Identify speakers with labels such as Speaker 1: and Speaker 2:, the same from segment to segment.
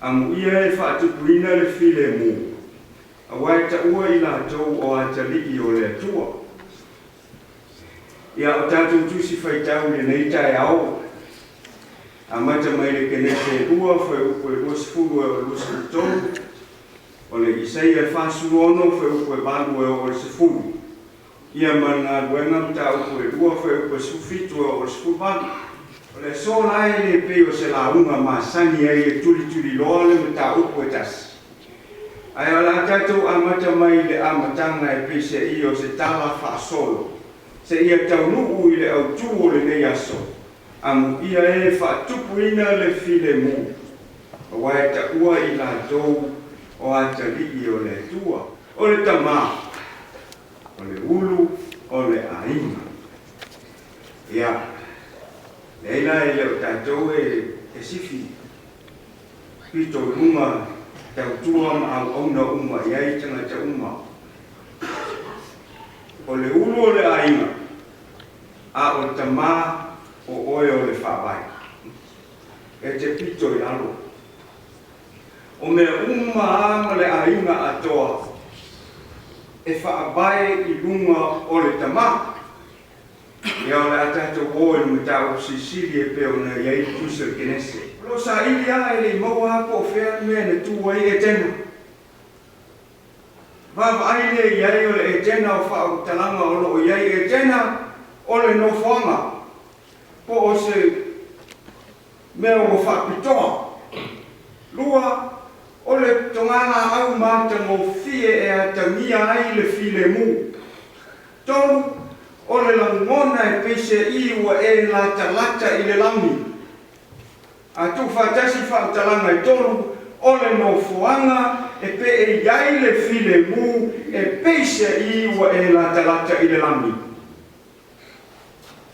Speaker 1: Amu ia e whaatupuina le file mu. A wai ta ua I la tau o atali o le atua. Ia o tātou tusi whaitau le nei tai au. A mata mai le kenese ua whai upo e losfuru e o losfuru. O le Isaia whasuono whai upo e balu e o le sefuru. Ia mana luenga mta upo e ua whai upo e sufitu e o le sefuru balu. O le sola e le peo se la unga masani e e tuli loa le mta upo e tasi. Ai o la tātou a mata mai le amatanga e pese I o se tala whaasolo. Se ia taunuu I le au tū o le nei aso. Amu ia e whaatupuina le file mu. O wae ta ua I la tau o atali o le tua. O le tama. O le ulu. O le aima. Ia. Leila e leo tātou e sifi. Pito lunga tautua ma au auna uma iai tangata uma. O le ulu o le aima. A o tama o oe o le whawai. E te pito I alo. O me uma ama le aima atoa. E whaabai I lunga o le tama. Ia o le atatou oe le matau Sisili e peo na iai tusa kenese. Lo sa ili a e le maua po whea mea na tuai e tena. Vava aile iai o le e tena o whao talanga o lo iai e tena o le no whanga. Po o se mea o whapitoa. Lua o le tongana au mata mo fie e atamia ai le file mu. Tolu o le langona e pese I ua e lata I le langi. A tu whatasi whautalanga I tolu o le no fuanga e pe e iai le file mu e pese I ua e lata I le langi.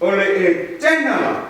Speaker 1: O le e tena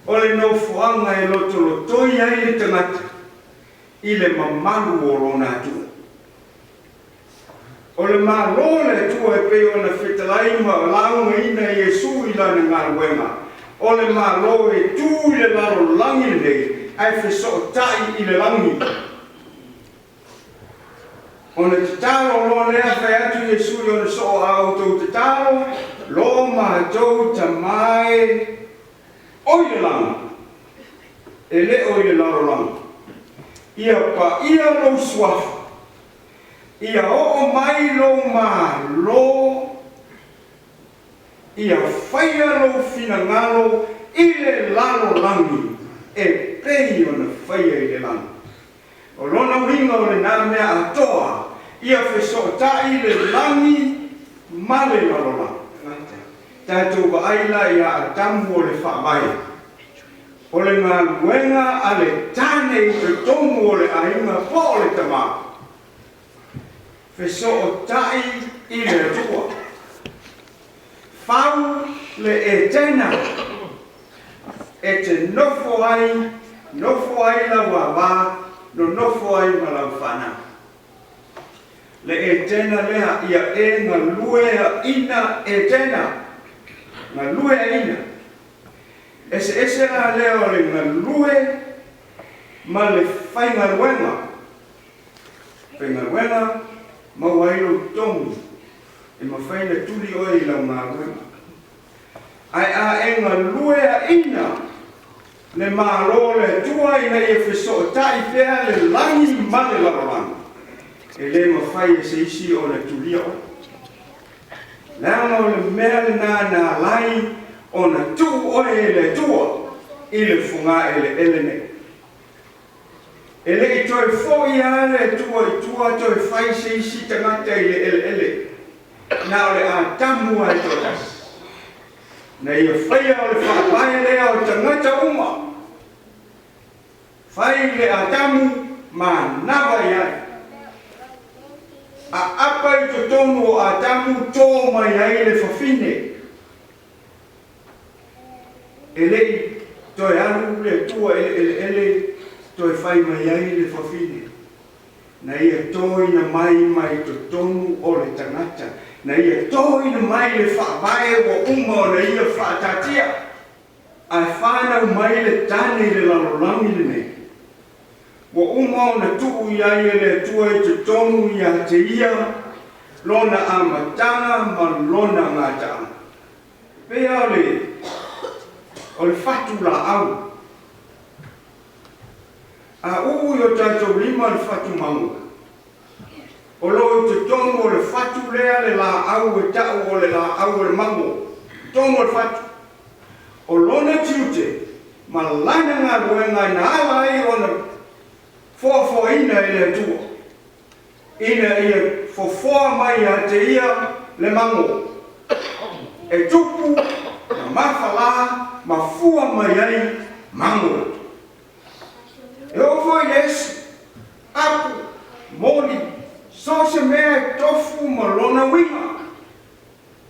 Speaker 1: o le no fuanga e lotolotoi ai le tangata I le mamalu o lona tu. O le malo le tua e peo na whetalai ma launga ina Iesu I lana ngā wenga. O le malo e tū I le laro langi nei, ai wheso tai I le langi. O le tataro lo lea whai atu Iesu I ona so a autou tataro, lo mātou tamai oi le langa. E le oi le laro langa. Ia pa ia lo suafa. Ia o mai lo ma lo ia whaia lo finangalo I le lalo langi e pei o na whaia I le langi. O lona winga o le nā mea atoa ia whesotai le langi ma le lalo langi. Tātou wa aila ia atamu o le whaamai. O le ngā luenga a le tāne I te tomu o le ainga po o le tamā. Feso o tai I le tua. Whau le e tena. E te nofo ai la wawa, no nofo ai malawhana. Le e tena lea ia e ngā luea ina e tena. Ngā luea ina. Ese la leo le ngā lue ma le whai ngā luenga. Whai ngā luenga ma wailo tongu e ma whaina tuli oi lau ngā wenga. Ai a e ngā luea ina le mālo le tua ina e wheso tai pēr le langi ma le lawaranga. E le ma whai e se isi o le tuli oi. Langa o le mea le nā lai o na tu oi e le tua I le funga e le elene. E le I toi fōi ale tua toi whai se isi tangata I le ele. Nā o le a tamu ai toi tas. Na ia whai o le whapai lea o tangata uma. Whai le a tamu ma nawa iai. A apa I to tonu o a tamu tō mai ai le whawhine. E le toi alu le tua ele toi whai mai ai le whawhine. Na ia tōina mai to tonu o le tangata. Na ia tōina mai le whapae o uma o na ia whaatatia. Ai whanau mai le tane le lalolangi le nei. Wa uma o na tuu ia ia le tua I te tonu ia te ia, lona amatanga ma lona ngatanga. Pea o le fatu la au. A uu yo tatou lima le fatu maunga. O lo I te tonu o le fatu lea le la au e tau o le la au le mango. Tonu o le fatu. O lona tiute, ma lana ngā ruenga na ala I o na fo ina I le tua. Ina ia fofoa mai a te ia le mango. E tupu, na mawhala, ma fua mai ai mango. E o foi Yesu, apu, moni, so se mea tofu ma lona winga.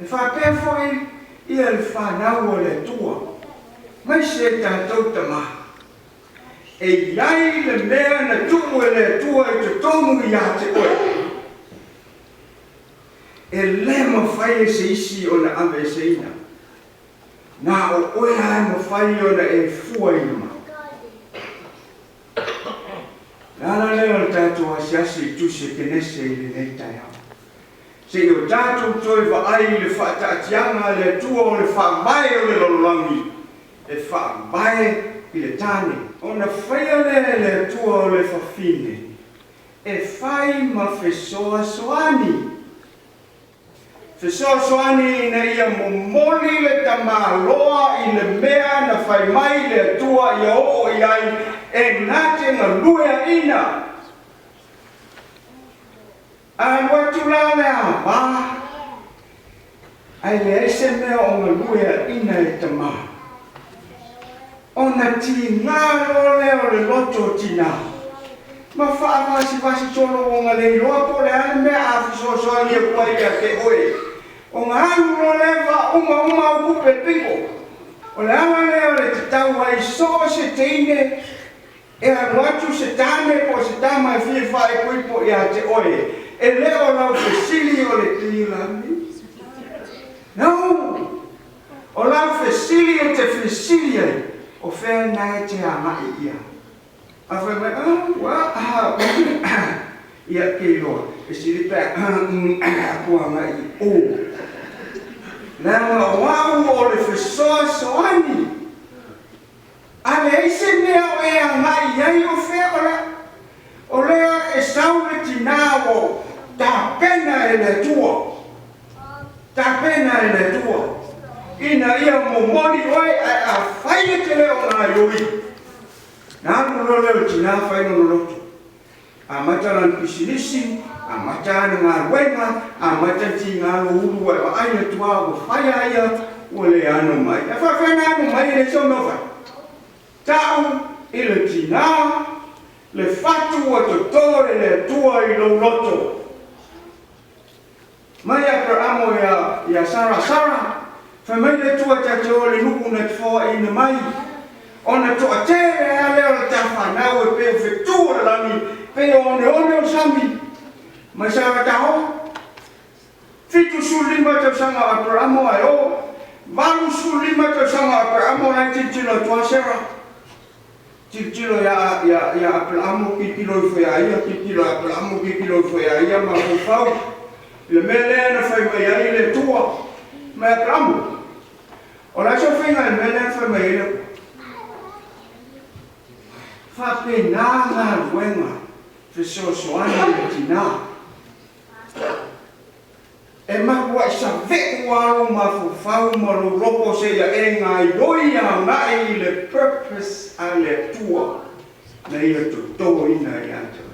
Speaker 1: E whapea foi ia le whanau o le tua. Mai se tātou tamaha. E iai le mea na tumu e le tua I te tonu I a te oe. E le mawhai e se isi o na ame e se ina. Nā o oe ai mawhai o na e fua I ma. Nāna leo le tātou asiasi I tuse kenese I le nei tai hau. Se o tātou toi wa ai le whaatatianga le tua o le whaamai o le lololangi. E whaamai I le tāne. O na whaia le tua o le whawhine. E whai ma whesoa soani. Whesoa soani ina ia momoli le tamaloa I le mea na whai mai le tua I a o I ai e nate na luea ina. A watu la lea ma. Ai le ese mea o na luea ina e tamaha. Ona ti ngā role o le loto tina. Ma whaavasi tolo o ngā lei roa po le ane mea awhiso soa ni e kuai a te oe. O ngā anu role wa uma o kupe piko. O le ama leo le te tau ai so se teine e anu atu se tane po se tama e fie whae kuipo i a te oe. E leo lau fesili o le tilami. No! O lau fesili o te fesili ai. O whea nai te amai ia. A whea mai, ia kei loa. E siri pēr, kua mai o. Nā wau o le whesoa soani. A le eise mea o e amai iai o whea o lea. O lea e saure tina o tā pena e le tua. Tā pena e le tua. Ina ia momoni oe a whaia te leo ngā ioi. Nā nuro leo tina whaino noroto. A mataran pisinisi, a matana ngā ruenga, a matati ngā uru e wa aina tua o whaia ia o le ano mai. E whawhena ano mai le so nowha. Tau I le tina, le whatu o totore le tua I lo loto. Mai a per amo ia Sara. Whamai le tua te o le nuku na te whaua I na mai. O na toa tere a leo le ta whanau e peo whetua lani, peo one o sami. Mai sara taho. Fitu sulima te sanga a peramo ai o. Valu sulima te sanga a peramo na titilo tua sera. Titilo ya a peramo ki tilo I whea ia, titilo a peramo ki tilo I whea ia ma whau. Le mele na whai mai ai le tua. Mai a peramo. O la so whenga le mele whai mai ai le tua. Whape nā ngā ruenga, whesoasoani le tina. E makua I sa veku aro ma whawhau ma roroko se ia e ngā ioi a ngai le purpose a le tua na ia toto ina I ata.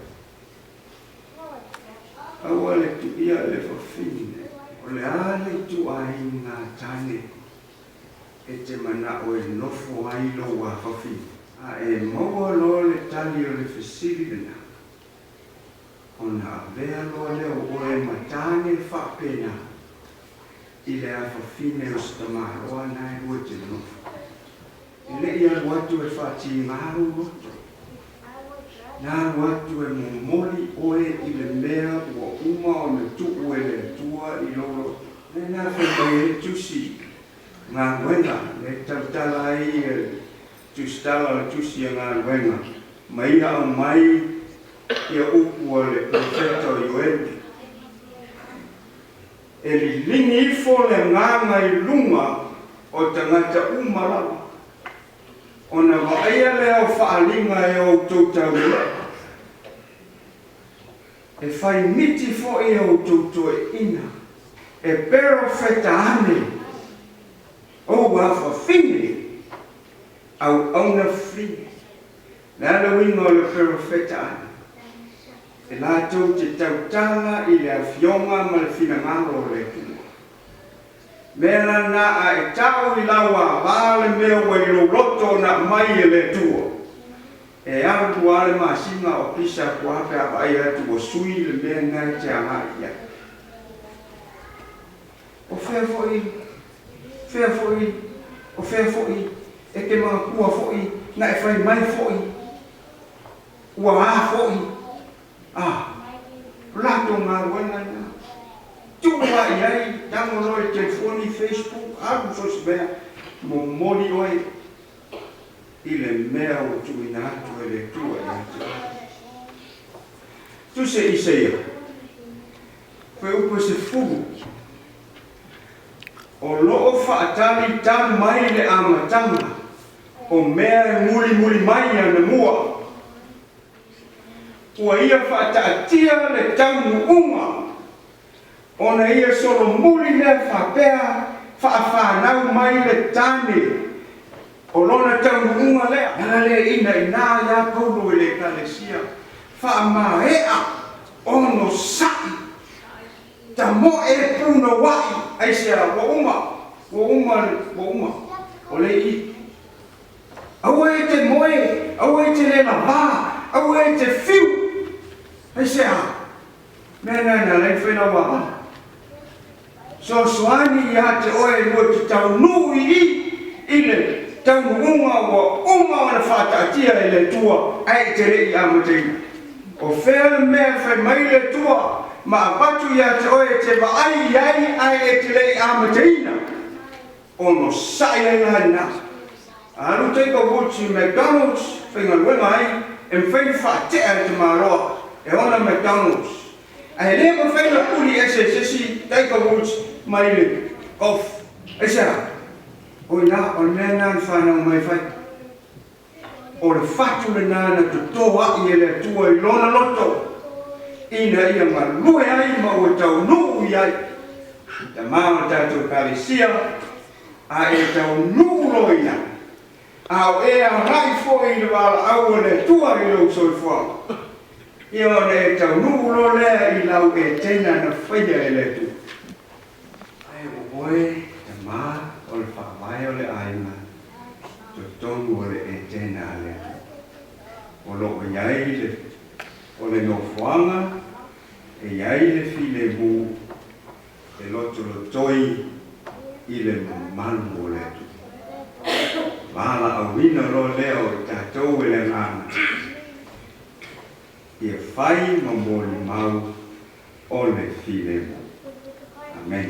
Speaker 1: Aua le tu ia le whawhine, o le ale tu ai ngā tane e te mana o e nofo ai lo wa whawhine. A e maua loa le tali o le whesiri na. O nā vea loa leo o e matane whapena. I le a whawhine o stamaroa nai ua te nofo. I le ia watu e whati ngaru roto. Nā watu e momoli oe I le mea ua uma o me tuku e le tua I lolo. Le nā whewhai e tusi. Ngā wenga le tautala I e tu stala tusi ngā wenga mai au mai ia upu o le profeta o Ioeli. E li lingi ifo le nganga I lunga o tangata umalawa. Ona waia leo whaalinga e o tautau le. E whai miti fo e o tautau e ina. E profeta ane. O wafa fine. Au auna fine. Nada winga o le profeta ane. E la tau te tautanga I le awhionga ma le finangalo o le tuma. Mela na a e tau I lawa vale mea wa I lo roto na mai e le tua. E au tuale ma singa o pisa kuape a vai atu o sui le mea ngai te angai ia. O whea fo'i, e ke mga kua fo'i, na e whai mai fo'i, ua a fo'i. Lato ngā wena na. Tua iai, tango loi telefoni, Facebook, aru sos mea, mo mori oi, I le mea o tuina atu e le tua I atu. Tu se Isaia, koe upo se fugu, o loo whaatali tamu mai le amatanga, o mea muli mai ana mua. Ua ia whaataatia le taunu unga, ona ia solo muli le whapea, whaafānau mai le tane, o lona taunu unga lea, nara le ina I nā ia paulo I le kalesia, whaamahea ono sai, ta mo e puna wai, aisea wa uma, o le I. Aua e te moe, aua e te le lava, aua e te fiu, aisea, mena na le whena waha. So soani ia te oe mua te tau nui I le tau unga wa uma wana whaataatia I le tua, ai te rei amateina. O whea mea whai mai le tua, ma apatu ia te oe te waai ai e te rei amateina. Ono sai ai hana. Alu te ka wuti McDonald's, whenga luenga ai, e mwhai whaatea te maroa, e ona McDonald's. A he lema whenga puli SSC, te ka wuti mai le golf. E sea, oi nā, o mea nā ni whanau mai whai. O le whatu le nāna te toa I le tua I lona loto. Ina ia ma lue ai ma o tau nuu ai. Ta māma tātou kalesia, a e tau nuu loina. Au e a rai fōi le wala au le tua I lau soi whao. Ia o le tau nuu lo lea I lau e tena na whaia e le tu. Ai o oe, ta mā, o le whakawai o le aina. To tonu o le e tena a le tu. O loko iai le, o le no whanga, e iai le file mu, e loto lo toi I le manu o le tu. Wala au wina ro leo I tātou e le ngana. Ia whai ma mōli mau o le file mu. Amen.